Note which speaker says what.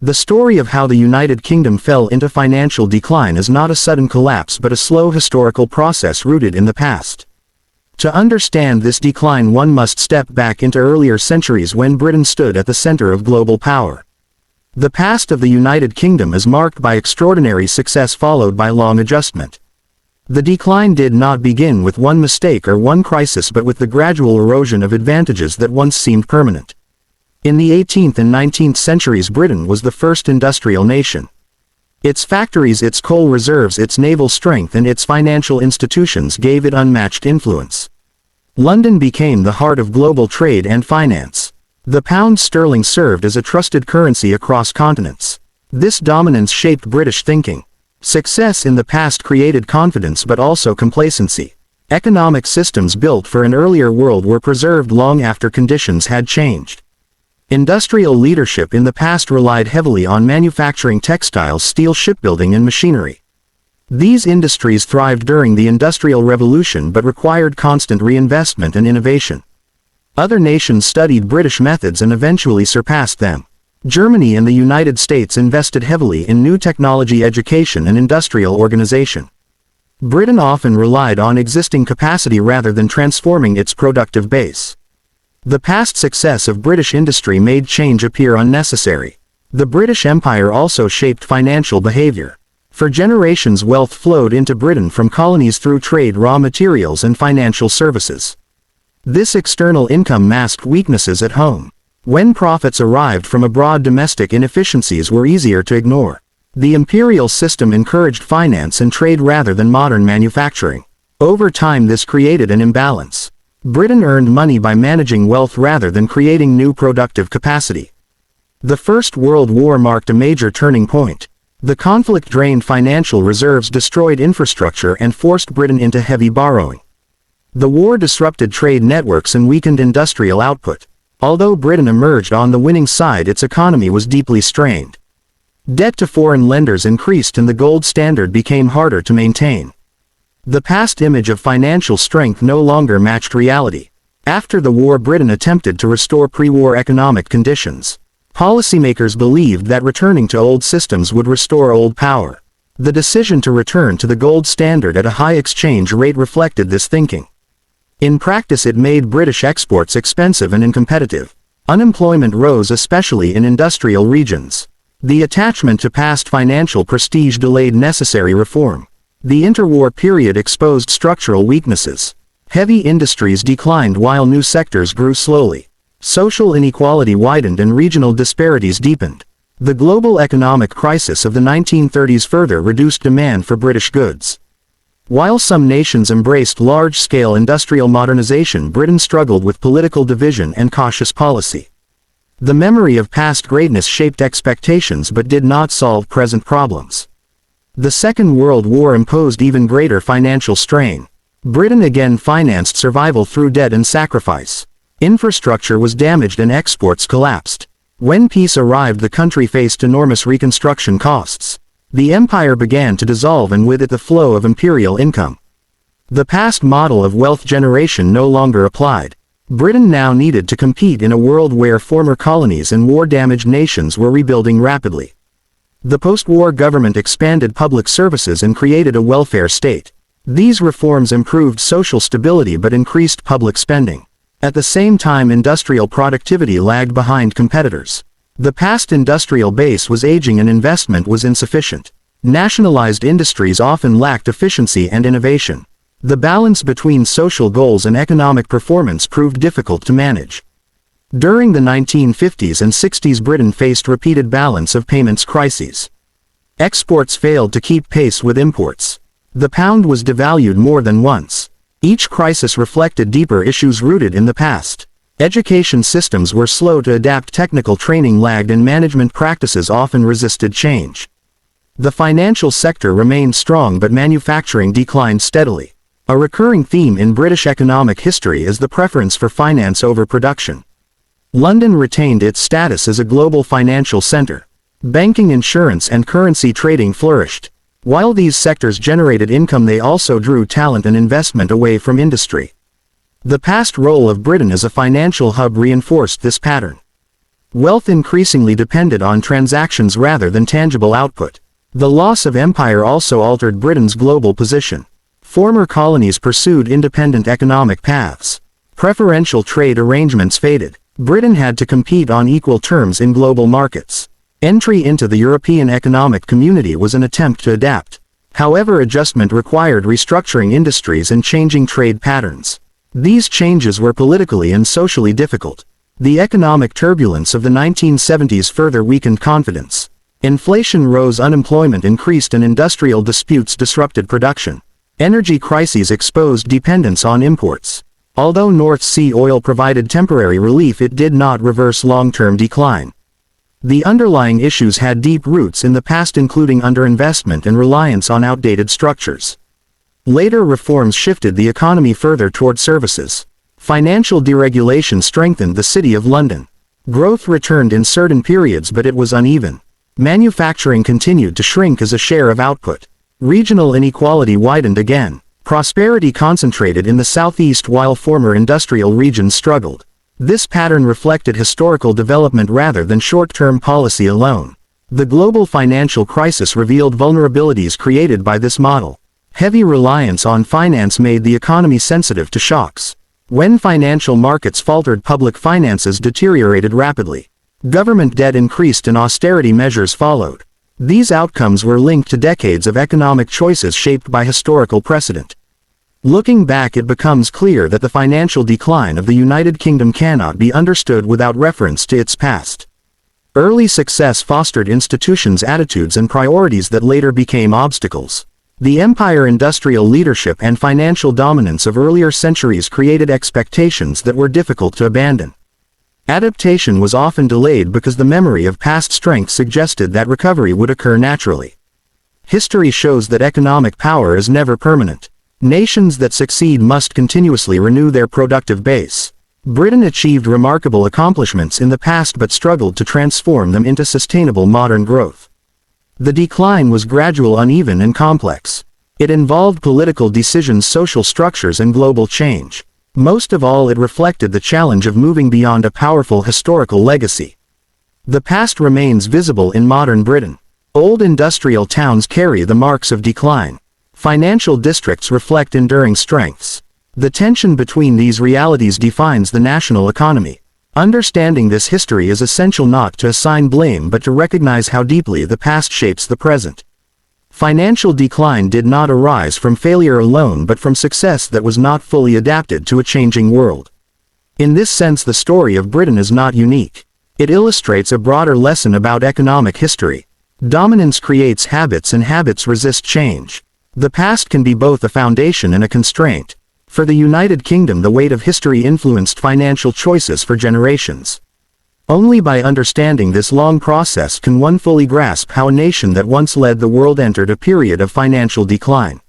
Speaker 1: The story of how the United Kingdom fell into financial decline is not a sudden collapse but a slow historical process rooted in the past. To understand this decline, one must step back into earlier centuries when Britain stood at the center of global power. The past of the United Kingdom is marked by extraordinary success followed by long adjustment. The decline did not begin with one mistake or one crisis but with the gradual erosion of advantages that once seemed permanent. In the 18th and 19th centuries, Britain was the first industrial nation. Its factories, its coal reserves, its naval strength and its financial institutions gave it unmatched influence. London became the heart of global trade and finance. The pound sterling served as a trusted currency across continents. This dominance shaped British thinking. Success in the past created confidence but also complacency. Economic systems built for an earlier world were preserved long after conditions had changed. Industrial leadership in the past relied heavily on manufacturing textiles, steel, shipbuilding and machinery. These industries thrived during the Industrial Revolution but required constant reinvestment and innovation. Other nations studied British methods and eventually surpassed them. Germany and the United States invested heavily in new technology, education and industrial organization. Britain often relied on existing capacity rather than transforming its productive base. The past success of British industry made change appear unnecessary. The British Empire also shaped financial behavior. For generations, wealth flowed into Britain from colonies through trade, raw materials and financial services. This external income masked weaknesses at home. When profits arrived from abroad, domestic inefficiencies were easier to ignore. The imperial system encouraged finance and trade rather than modern manufacturing. Over time, this created an imbalance. Britain earned money by managing wealth rather than creating new productive capacity. The First World War marked a major turning point. The conflict drained financial reserves, destroyed infrastructure and forced Britain into heavy borrowing. The war disrupted trade networks and weakened industrial output. Although Britain emerged on the winning side, its economy was deeply strained. Debt to foreign lenders increased and the gold standard became harder to maintain. The past image of financial strength no longer matched reality. After the war, Britain attempted to restore pre-war economic conditions. Policymakers believed that returning to old systems would restore old power. The decision to return to the gold standard at a high exchange rate reflected this thinking. In practice, it made British exports expensive and uncompetitive. Unemployment rose, especially in industrial regions. The attachment to past financial prestige delayed necessary reform. The interwar period exposed structural weaknesses. Heavy industries declined while new sectors grew slowly. Social inequality widened and regional disparities deepened. The global economic crisis of the 1930s further reduced demand for British goods. While some nations embraced large-scale industrial modernization, Britain struggled with political division and cautious policy. The memory of past greatness shaped expectations but did not solve present problems. The Second World War imposed even greater financial strain. Britain again financed survival through debt and sacrifice. Infrastructure was damaged and exports collapsed. When peace arrived, the country faced enormous reconstruction costs. The empire began to dissolve and with it the flow of imperial income. The past model of wealth generation no longer applied. Britain now needed to compete in a world where former colonies and war-damaged nations were rebuilding rapidly. The post-war government expanded public services and created a welfare state. These reforms improved social stability but increased public spending. At the same time, industrial productivity lagged behind competitors. The past industrial base was aging and investment was insufficient. Nationalized industries often lacked efficiency and innovation. The balance between social goals and economic performance proved difficult to manage. During the 1950s and 60s, Britain faced repeated balance of payments crises. Exports failed to keep pace with imports. The pound was devalued more than once. Each crisis reflected deeper issues rooted in the past. Education systems were slow to adapt, technical training lagged, and management practices often resisted change. The financial sector remained strong but manufacturing declined steadily. A recurring theme in British economic history is the preference for finance over production. London retained its status as a global financial center. Banking, insurance, and currency trading flourished. While these sectors generated income, they also drew talent and investment away from industry. The past role of Britain as a financial hub reinforced this pattern. Wealth increasingly depended on transactions rather than tangible output. The loss of empire also altered Britain's global position. Former colonies pursued independent economic paths. Preferential trade arrangements faded. Britain had to compete on equal terms in global markets. Entry into the European Economic Community was an attempt to adapt. However, adjustment required restructuring industries and changing trade patterns. These changes were politically and socially difficult. The economic turbulence of the 1970s further weakened confidence. Inflation rose, unemployment increased, and industrial disputes disrupted production. Energy crises exposed dependence on imports. Although North Sea oil provided temporary relief, it did not reverse long-term decline. The underlying issues had deep roots in the past, including underinvestment and reliance on outdated structures. Later reforms shifted the economy further toward services. Financial deregulation strengthened the City of London. Growth returned in certain periods, but it was uneven. Manufacturing continued to shrink as a share of output. Regional inequality widened again. Prosperity concentrated in the southeast while former industrial regions struggled. This pattern reflected historical development rather than short-term policy alone. The global financial crisis revealed vulnerabilities created by this model. Heavy reliance on finance made the economy sensitive to shocks. When financial markets faltered, public finances deteriorated rapidly. Government debt increased and austerity measures followed. These outcomes were linked to decades of economic choices shaped by historical precedent. Looking back, it becomes clear that the financial decline of the United Kingdom cannot be understood without reference to its past. Early success fostered institutions, attitudes, and priorities that later became obstacles. The empire, industrial leadership, and financial dominance of earlier centuries created expectations that were difficult to abandon. Adaptation was often delayed because the memory of past strength suggested that recovery would occur naturally. History shows that economic power is never permanent. Nations that succeed must continuously renew their productive base. Britain achieved remarkable accomplishments in the past but struggled to transform them into sustainable modern growth. The decline was gradual, uneven, and complex. It involved political decisions, social structures, and global change. Most of all, it reflected the challenge of moving beyond a powerful historical legacy. The past remains visible in modern Britain. Old industrial towns carry the marks of decline. Financial districts reflect enduring strengths. The tension between these realities defines the national economy. Understanding this history is essential, not to assign blame but to recognize how deeply the past shapes the present. Financial decline did not arise from failure alone but from success that was not fully adapted to a changing world. In this sense, the story of Britain is not unique. It illustrates a broader lesson about economic history. Dominance creates habits and habits resist change. The past can be both a foundation and a constraint. For the United Kingdom, the weight of history influenced financial choices for generations. Only by understanding this long process can one fully grasp how a nation that once led the world entered a period of financial decline.